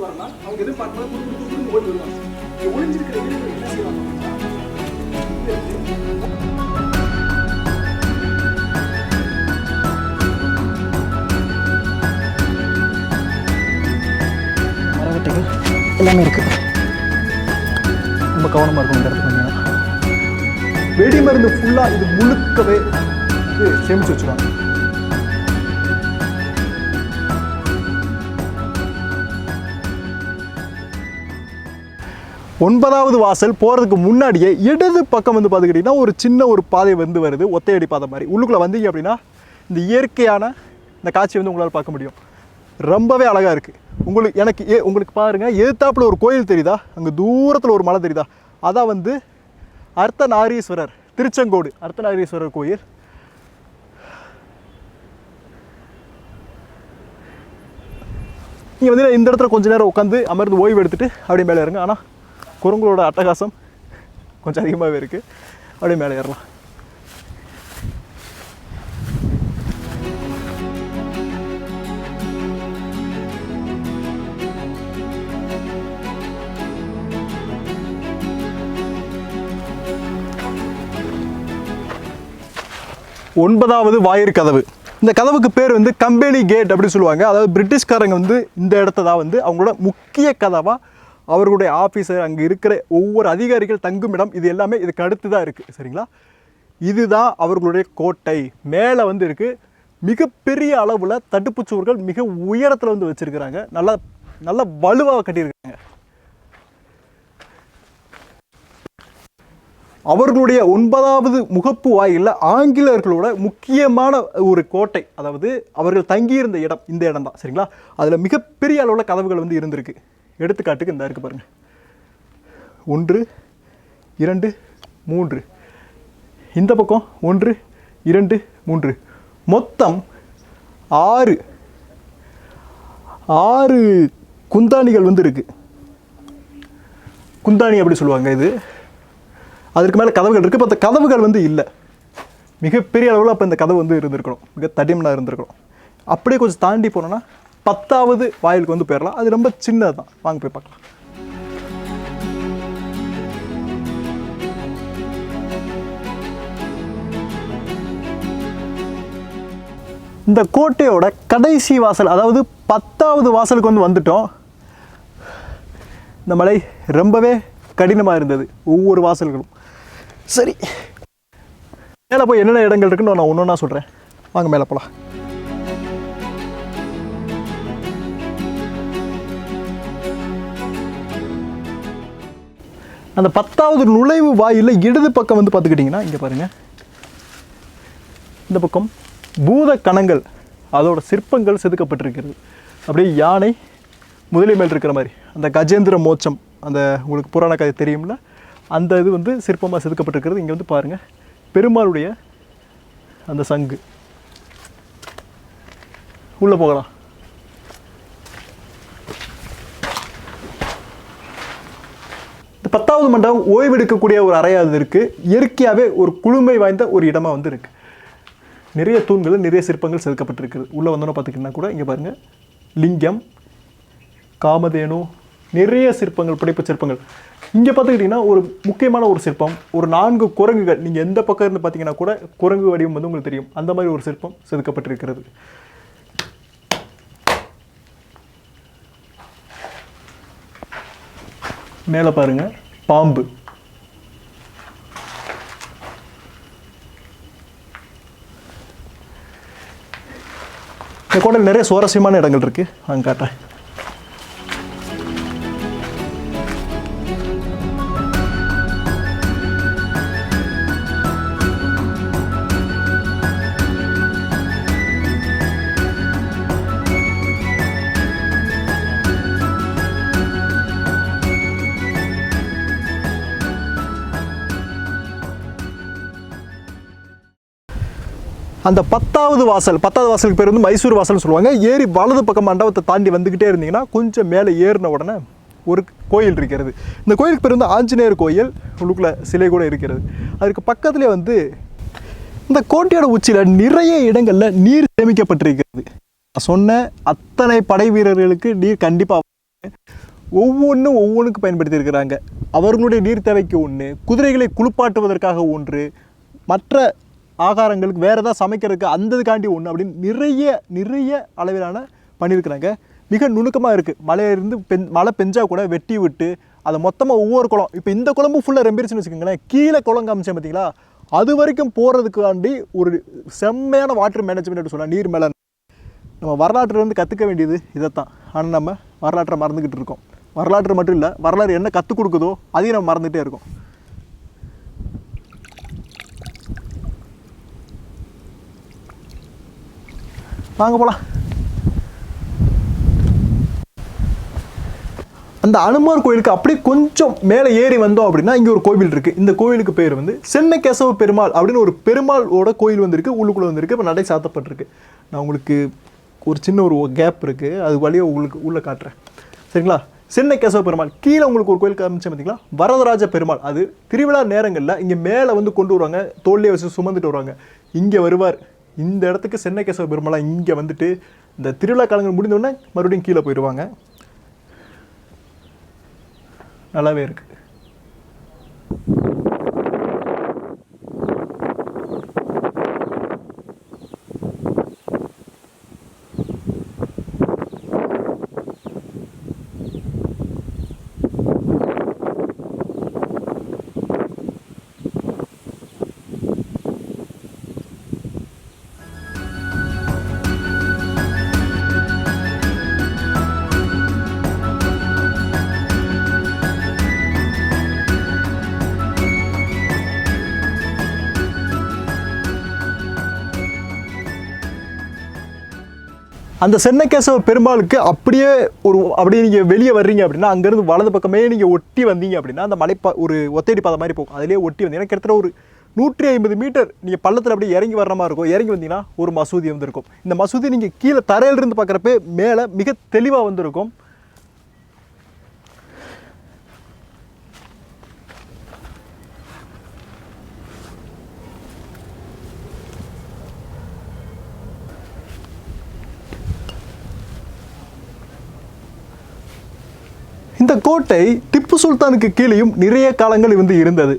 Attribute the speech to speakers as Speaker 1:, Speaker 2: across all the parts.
Speaker 1: வரலாம் அவங்க எதிர்பார்க்கலாம் ஓடி வருவாங்க. ஒளிஞ்சிருக்கிற வீடுகள் என்ன செய்வாங்க? மரவட்டைகள் எல்லாமே இருக்கு. ரொம்ப கவனமாக இருக்கும் இந்த இடத்துக்கு வந்தீங்கன்னா. வெடி மருந்து ஃபுல்லாக இது முழுக்கவே சேமிச்சு வச்சுருவாங்க. ஒன்பதாவது வாசல் போகிறதுக்கு முன்னாடியே இடது பக்கம் வந்து பார்த்துக்கிட்டிங்கன்னா ஒரு சின்ன ஒரு பாதை வந்து வருது, ஒத்தையடி பாதை மாதிரி. உள்ளுக்குள்ளே வந்தீங்க அப்படின்னா இந்த இயற்கையான இந்த காட்சி வந்து உங்களால் பார்க்க முடியும். ரொம்பவே அழகாக இருக்குது. உங்களுக்கு பாருங்கள், எதிர்த்தாப்பில் ஒரு கோயில் தெரியுதா? அங்கே தூரத்தில் ஒரு மலை தெரியுதா? அதான் வந்து அர்த்தநாரீஸ்வரர், திருச்செங்கோடு அர்த்தநாரீஸ்வரர் கோயில். நீங்கள் வந்து இந்த இடத்துல கொஞ்சம் நேரம் உட்காந்து அமர்ந்து ஓய்வு எடுத்துகிட்டு அப்படியே மேலே இருங்க. ஆனால் குரங்களோட அட்டகாசம் கொஞ்சம் அதிகமாகவே இருக்குது. அப்படியே மேலே ஏறலாம். ஒன்பதாவது வாயிற்கதவு. இந்த கதவுக்கு பேர் வந்து கம்பெனி கேட் அப்படின்னு சொல்லுவாங்க. அதாவது பிரிட்டிஷ்காரங்க வந்து இந்த இடத்த தான் வந்து அவங்களோட முக்கிய கதவாக, அவர்களுடைய ஆஃபீஸர், அங்கே இருக்கிற ஒவ்வொரு அதிகாரிகள் தங்கும் இடம், இது எல்லாமே இதுக்கு அடுத்து தான் இருக்குது. சரிங்களா? இதுதான் அவர்களுடைய கோட்டை. மேலே வந்து இருக்குது. மிகப்பெரிய அளவில் தடுப்பு சுவர்கள் மிக உயரத்தில் வந்து வச்சுருக்கிறாங்க. நல்லா வலுவாக கட்டியிருக்காங்க. அவர்களுடைய 9வது முகப்பு வாயிலில் ஆங்கிலேயர்களோட முக்கியமான ஒரு கோட்டை, அதாவது அவர்கள் தங்கியிருந்த இடம் இந்த இடம் தான். சரிங்களா? அதில் மிகப்பெரிய அளவில் கதவுகள் வந்து இருந்திருக்கு. எடுத்துக்காட்டுக்கு இந்த இருக்குது பாருங்கள். 1 2 3, இந்த பக்கம் 1 2 3, மொத்தம் 6 குந்தாணிகள் வந்து இருக்குது. குந்தாணி அப்படி சொல்லுவாங்க இது. அதற்கு மேலே கதவுகள் இருக்குது. இப்போ அந்த கதவுகள் வந்து இல்லை. மிகப்பெரிய அளவில் அப்போ இந்த கதவு வந்து இருந்திருக்கணும், மிக தடிமனாக இருந்திருக்கணும். அப்படியே கொஞ்சம் தாண்டி போனோன்னா 10வது வாயிலுக்கு வந்து போயிடலாம். அது ரொம்ப சின்னது தான். வாங்க போய் பார்க்கலாம். இந்த கோட்டையோட கடைசி வாசல், அதாவது 10வது வாசலுக்கு வந்து வந்துட்டோம். இந்த மலை ரொம்பவே கடினமாக இருந்தது, ஒவ்வொரு வாசல்களும். சரி, மேலே போய் என்னென்ன இடங்கள் இருக்குன்னு நான் ஒன்று ஒன்றா சொல்கிறேன். வாங்க மேலே போகலாம். அந்த 10வது நுழைவு வாயிலில் இடது பக்கம் வந்து பார்த்துக்கிட்டிங்கன்னா இங்கே பாருங்கள், இந்த பக்கம் பூத கணங்கள், அதோட சிற்பங்கள் செதுக்கப்பட்டிருக்கிறது. அப்படியே யானை முதலை மேல் இருக்கிற மாதிரி, அந்த கஜேந்திர மோட்சம், அந்த உங்களுக்கு புராண கதை தெரியும்ல, அந்த இது வந்து சிற்பமாக செதுக்கப்பட்டிருக்கிறது. இங்கே வந்து பாருங்கள், பெருமாளுடைய அந்த சங்கு. உள்ளே போகலாம். இந்த 10வது மண்டபம் ஓய்வெடுக்கக்கூடிய ஒரு அறையாக இருக்குது. இயற்கையாகவே ஒரு குளுமை வாய்ந்த ஒரு இடமாக வந்து இருக்குது. நிறைய தூண்கள், நிறைய சிற்பங்கள் செதுக்கப்பட்டிருக்குது. உள்ளே வந்தோன்னு பார்த்துக்கிட்டிங்கன்னா கூட இங்கே பாருங்கள், லிங்கம், காமதேனு, நிறைய சிற்பங்கள், புடைப்பு சிற்பங்கள். இங்கே பார்த்துக்கிட்டிங்கன்னா ஒரு முக்கியமான ஒரு சிற்பம், ஒரு 4 குரங்குகள். நீங்கள் எந்த பக்கம் இருந்து பார்த்தீங்கன்னா கூட குரங்கு வடிவம் வந்து உங்களுக்கு தெரியும். அந்த மாதிரி ஒரு சிற்பம் செதுக்கப்பட்டிருக்கிறது. மேலே பாருங்கள், பாம்பு. இந்த கோட்டையில் நிறைய சுவாரஸ்யமான இடங்கள் இருக்குது. அங்கே காட்டுறேன். அந்த 10வது வாசலுக்கு பேர் வந்து மைசூர் வாசல்னு சொல்லுவாங்க. ஏறி வலது பக்கம் மண்டபத்தை தாண்டி வந்துக்கிட்டே இருந்தீங்கன்னா கொஞ்சம் மேலே ஏறின உடனே ஒரு கோயில் இருக்கிறது. இந்த கோயிலுக்கு பேர் வந்து ஆஞ்சநேயர் கோயில். உள்ளுக்குள்ளே சிலை கூட இருக்கிறது. அதுக்கு பக்கத்துலேயே வந்து இந்த கோட்டையோட உச்சியில் நிறைய இடங்களில் நீர் சேமிக்கப்பட்டிருக்கிறது. சொன்ன அத்தனை படை வீரர்களுக்கு நீர் கண்டிப்பாக ஒவ்வொன்றுக்கு பயன்படுத்தியிருக்கிறாங்க. அவர்களுடைய நீர் தேவைக்கு ஒன்று, குதிரைகளை குளிப்பாட்டுவதற்காக ஒன்று, மற்ற ஆகாரங்களுக்கு வேறு ஏதாவது சமைக்கிறதுக்கு அந்ததுக்காண்டி ஒன்று அப்படின்னு நிறைய அளவிலான பண்ணியிருக்கிறாங்க. மிக நுணுக்கமாக இருக்குது. மழையிலிருந்து மழை பெஞ்சா கூட வெட்டி விட்டு அதை மொத்தமாக ஒவ்வொரு குளம், இப்போ இந்த குளமும் ஃபுல்லாக ரெம்பிருச்சுன்னு வச்சுக்கோங்களேன், கீழே குளம் காமிச்சேன் பார்த்தீங்களா, அது வரைக்கும் போகிறதுக்காண்டி ஒரு செம்மையான வாட்டர் மேனேஜ்மெண்ட் சொல்லலாம், நீர் மேலே. நம்ம வரலாற்றிலேருந்து கற்றுக்க வேண்டியது இதைத்தான். ஆனால் நம்ம வரலாற்றை மறந்துக்கிட்டு இருக்கோம். வரலாற்று மட்டும் இல்லை, வரலாறு என்ன கற்றுக் கொடுக்குதோ அதையும் நம்ம மறந்துகிட்டே இருக்கோம். வாங்க போகலாம். அந்த அனுமார் கோயிலுக்கு அப்படியே கொஞ்சம் மேலே ஏறி வந்தோம் அப்படின்னா இங்கே ஒரு கோவில் இருக்குது. இந்த கோவிலுக்கு பேர் வந்து சென்னகேசவ பெருமாள் அப்படின்னு ஒரு பெருமாளோட கோயில் வந்திருக்கு, உள்ளுக்குள்ளே வந்திருக்கு. இப்போ நடை சாத்தப்பட்டிருக்கு. நான் உங்களுக்கு ஒரு சின்ன ஒரு கேப் இருக்குது, அது வழியாக உங்களுக்கு உள்ளே காட்டுறேன், சரிங்களா? சென்னகேசவ பெருமாள் கீழே உங்களுக்கு ஒரு கோயில் காமிச்சேன் பார்த்தீங்களா, வரதராஜ பெருமாள். அது திருவிழா நேரங்களில் இங்கே மேலே வந்து கொண்டு வருவாங்க, தோல்லையை வச்சு சுமந்துட்டு வருவாங்க. இங்கே வருவார். இந்த இடத்துக்கு சென்னகேசவ பெருமாளாக இங்கே வந்துட்டு இந்த திருவிழா காலங்கள் முடிந்தோடனே மறுபடியும் கீழே போயிடுவாங்க. நல்லாவே இருக்குது. அந்த சென்னகேசவ பெருமாளுக்கு அப்படியே நீங்கள் வெளியே வர்றீங்க அப்படின்னா அங்கேருந்து வலது பக்கமே நீங்கள் ஒட்டி வந்தீங்க அப்படின்னா அந்த ஒரு ஒத்தையடி பாதை மாதிரி போகும், அதிலே ஒட்டி வந்தீங்கன்னா கிட்டத்தட்ட ஒரு 150 மீட்டர் நீங்கள் பள்ளத்தில் அப்படியே இறங்கி வர்ற மாதிரி இருக்கும். இறங்கி வந்தீங்கன்னா ஒரு மசூதி வந்து இருக்கும். இந்த மசூதி நீங்கள் கீழே தரையிலிருந்து பார்க்குறப்ப மேலே மிக தெளிவாக வந்துருக்கும். இந்த கோட்டை திப்பு சுல்தானுக்கு கீழேயும் நிறைய காலங்கள் வந்து இருந்தது.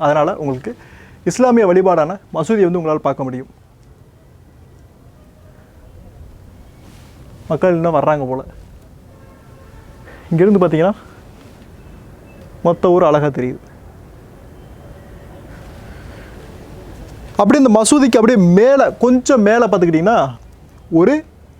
Speaker 1: அதனால் உங்களுக்கு இஸ்லாமிய வழிபாடான மசூதியை வந்து உங்களால் பார்க்க முடியும். மக்கள் இன்னும் வர்றாங்க போல். இங்கேருந்து பார்த்தீங்கன்னா மொத்த ஊர் அழகாக தெரியுது. அப்படியே இந்த மசூதிக்கு அப்படியே மேலே கொஞ்சம் மேலே பார்த்துக்கிட்டிங்கன்னா ஒரு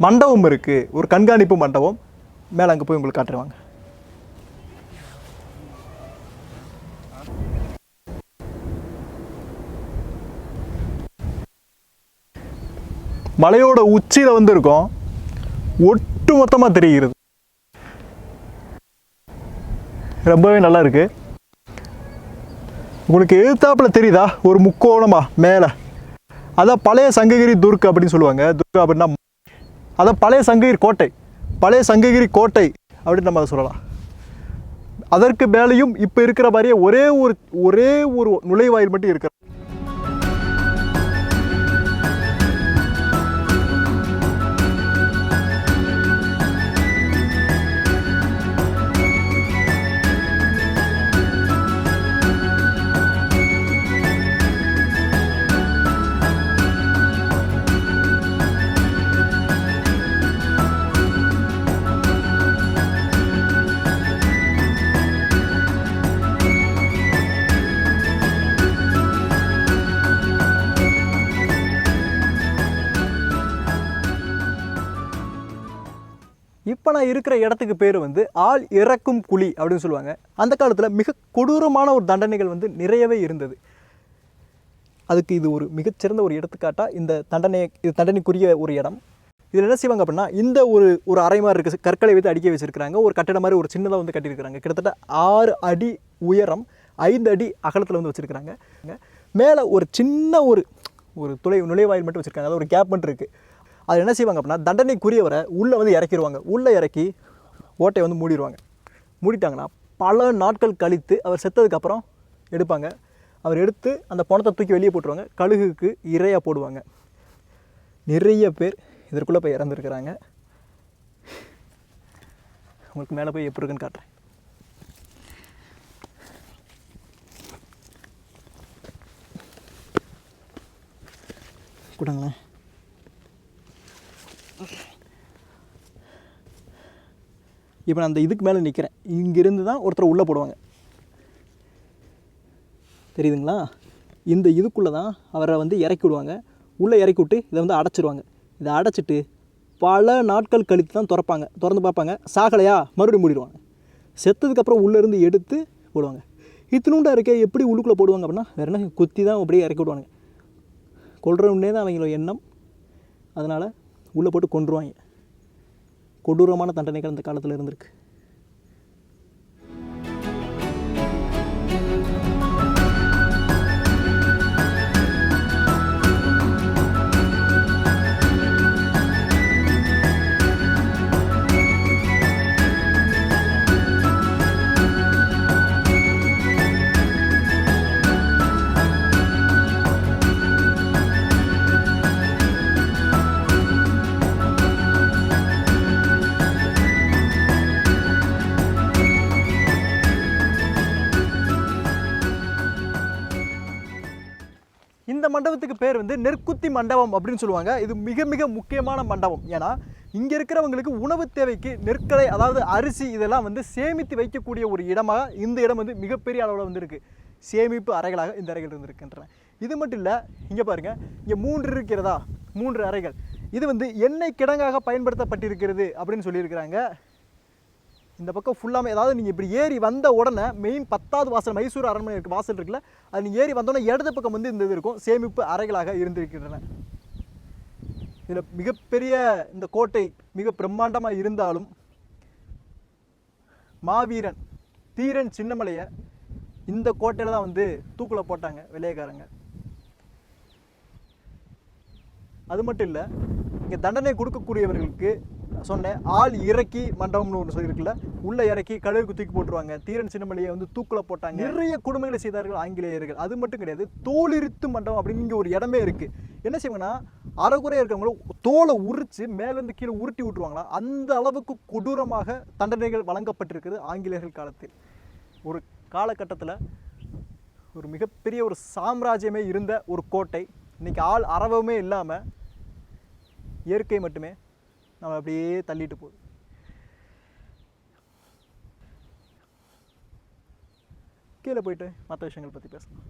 Speaker 1: மண்டபம் இருக்குது, ஒரு கண்காணிப்பு மண்டபம். மேலே அங்கே போய் உங்களுக்கு காட்டுருவாங்க. மலையோட உச்சியில் வந்து இருக்கும், ஒட்டு மொத்தமாக தெரிகிறது. ரொம்பவே நல்லா இருக்கு. உங்களுக்கு எதிர்த்தாப்புல தெரியுதா ஒரு முக்கோணமா மேலே, அதான் பழைய சங்ககிரி துர்க் அப்படின்னு சொல்லுவாங்க. துர்க் அப்படின்னா அதான் பழைய சங்ககிரி கோட்டை, பழைய சங்ககிரி கோட்டை அப்படின்னு நம்ம அதை சொல்லலாம். அதற்கு மேலேயும் இப்போ இருக்கிற மாதிரியே ஒரே ஒரு நுழைவாயில் மட்டும் இருக்கிற. இப்போ நான் இருக்கிற இடத்துக்கு பேர் வந்து ஆள் இறக்கும் குழி அப்படின்னு சொல்லுவாங்க. அந்த காலத்தில் மிக கொடூரமான ஒரு தண்டனைகள் வந்து நிறையவே இருந்தது. அதுக்கு இது ஒரு மிகச்சிறந்த ஒரு எடுத்துக்காட்டாக இந்த தண்டனைக்குரிய ஒரு இடம். இதில் என்ன செய்வாங்க அப்படின்னா, இந்த ஒரு அறை மாதிரி இருக்குது, கற்களை வைத்து அடுக்கி வச்சுருக்கிறாங்க. ஒரு கட்டிடம் மாதிரி ஒரு சின்னதாக வந்து கட்டியிருக்கிறாங்க. கிட்டத்தட்ட 6 அடி உயரம், 5 அடி அகலத்தில் வந்து வச்சுருக்கிறாங்க. மேலே ஒரு சின்ன ஒரு நுழைவாயில் மட்டும் வச்சுருக்காங்க. அது ஒரு கேப் மட்டும் இருக்குது. அது என்ன செய்வாங்க அப்படின்னா, தண்டனைக்குரியவரை உள்ளே வந்து இறக்கிடுவாங்க. உள்ளே இறக்கி ஓட்டையை வந்து மூடிடுவாங்க. மூடிட்டாங்கன்னா பல நாட்கள் கழித்து அவர் செத்ததுக்கப்புறம் எடுப்பாங்க. அவர் எடுத்து அந்த பணத்தை தூக்கி வெளியே போட்டுருவாங்க. கழுகுக்கு இறையாக போடுவாங்க. நிறைய பேர் இதற்குள்ளே போய் இறந்துருக்கிறாங்க. உங்களுக்கு மேலே போய் எப்படி இருக்குன்னு காட்டுறேன். கூடங்களேன். இப்போ நான் அந்த இதுக்கு மேலே நிற்கிறேன். இங்கிருந்து தான் ஒருத்தர் உள்ளே போடுவாங்க, தெரியுதுங்களா? இந்த இதுக்குள்ளே தான் அவரை வந்து இறக்கி விடுவாங்க. உள்ளே இறக்கி விட்டு இதை வந்து அடைச்சிடுவாங்க. இதை அடைச்சிட்டு பல நாட்கள் கழித்து தான் திறந்து பார்ப்பாங்க. சாகலையா மறுபடியும் மூடிடுவாங்க. செத்ததுக்கப்புறம் உள்ளேருந்து எடுத்து போடுவாங்க. இத்தினூண்டா இருக்கே, எப்படி உள்ளுக்குள்ளே போடுவாங்க அப்படின்னா வேறு என்ன, குத்தி தான் அப்படியே இறக்கி விடுவாங்க. கொல்றவுன்னே தான் அவங்களோட எண்ணம். அதனால் உள்ளே போட்டு கொன்றுவாங்க. கொடூரமான தண்டனைகள் அந்த காலத்தில் இருந்திருக்கு. இந்த மண்டபத்துக்கு பேர் வந்து நெற்குத்தி மண்டபம் அப்படின்னு சொல்லுவாங்க. இது மிக மிக முக்கியமான மண்டபம். ஏன்னா இங்கே இருக்கிறவங்களுக்கு உணவு தேவைக்கு நெற்களை, அதாவது அரிசி, இதெல்லாம் வந்து சேமித்து வைக்கக்கூடிய ஒரு இடமாக இந்த இடம் வந்து மிகப்பெரிய அளவில் வந்து இருக்குது. சேமிப்பு அறைகளாக இந்த அறைகள் இருந்திருக்கின்றன. இது மட்டும் இல்லை, இங்கே பாருங்கள், இங்கே 3 இருக்கிறதா, 3 அறைகள். இது வந்து எண்ணெய் கிடங்காக பயன்படுத்தப்பட்டிருக்கிறது அப்படின்னு சொல்லியிருக்கிறாங்க. இந்த பக்கம் ஃபுல்லாமே, அதாவது நீங்கள் இப்படி ஏறி வந்த உடனே மெயின் 10வது வாசல், மைசூர் அரண்மனை இருக்குது, வாசல் இருக்குல்ல, அது நீங்கள் ஏறி வந்தோடனே இடது பக்கம் வந்து இந்த இது இருக்கும், சேமிப்பு அறைகளாக இருந்திருக்கின்றன. இதில் மிகப்பெரிய இந்த கோட்டை மிக பிரம்மாண்டமாக இருந்தாலும் மாவீரன் தீரன் சின்னமலையை இந்த கோட்டையில் தான் வந்து தூக்கில் போட்டாங்க வெள்ளையக்காரங்க. அது மட்டும் இல்லை, இங்கே தண்டனை கொடுக்கக்கூடியவர்களுக்கு சொன்னேன், ஆள் இறக்கி மண்டபம்னு ஒன்று சொல்லியிருக்குல்ல, உள்ளே இறக்கி கடலுக்கு தூக்கி போட்டுருவாங்க. தீரன் சின்னமலையை வந்து தூக்கில் போட்டாங்க. நிறைய கொடுமைகளை செய்தார்கள் ஆங்கிலேயர்கள். அது மட்டும் கிடையாது, தோலிருத்து மண்டபம் அப்படின்னு இங்கே ஒரு இடமே இருக்குது. என்ன செய்வாங்கன்னா, அறகுறையாக இருக்கவங்களும் தோலை உரித்து மேலேருந்து கீழே உருட்டி விட்டுருவாங்களா. அந்த அளவுக்கு கொடூரமாக தண்டனைகள் வழங்கப்பட்டிருக்குது ஆங்கிலேயர்கள் காலத்தில். ஒரு காலகட்டத்தில் ஒரு மிகப்பெரிய ஒரு சாம்ராஜ்யமே இருந்த ஒரு கோட்டை இன்றைக்கி ஆள் அறவமே இல்லாமல் இயற்கை மட்டுமே நம்ம அப்படியே தள்ளிட்டு போகுது. கீழே போயிட்டு மற்ற விஷயங்கள் பற்றி பேசலாம்.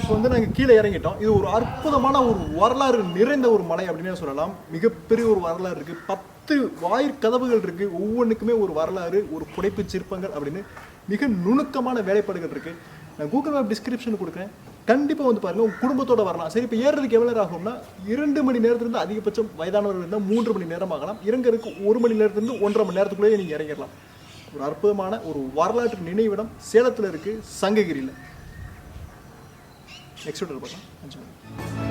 Speaker 1: இப்போ வந்து நாங்கள் கீழே இறங்கிட்டோம். இது ஒரு அற்புதமான ஒரு வரலாறு நிறைந்த ஒரு மலை அப்படின்னே சொல்லலாம். மிகப்பெரிய ஒரு வரலாறு இருக்குது. 10 வாயிற்கதவுகள் இருக்குது. ஒவ்வொன்றுக்குமே ஒரு வரலாறு, ஒரு புடைப்பு சிற்பங்கள் அப்படின்னு மிக நுணுக்கமான வேலைப்பாடுகள் இருக்குது. நான் கூகுள் மேப் டிஸ்கிரிப்ஷன் கொடுக்குறேன், கண்டிப்பாக வந்து பாருங்கள். உங்கள் குடும்பத்தோடு வரலாம். சரி, இப்போ ஏறுறதுக்கு எவ்வளோ நேரம் ஆகும்னா 2 மணி நேரத்துலேருந்து அதிகபட்சம் வயதானவர்கள் இருந்தால் 3 மணி நேரம் ஆகலாம். இறங்கிறதுக்கு 1 மணி நேரத்துலேருந்து 1.5 மணி நேரத்துக்குள்ளேயே நீங்கள் இறங்கிடலாம். ஒரு அற்புதமான ஒரு வரலாற்று நினைவிடம் சேலத்தில் இருக்குது, சங்ககிரியில். நெக்ஸ்ட் வீடியோவில் பார்க்கலாம். 5 மணி.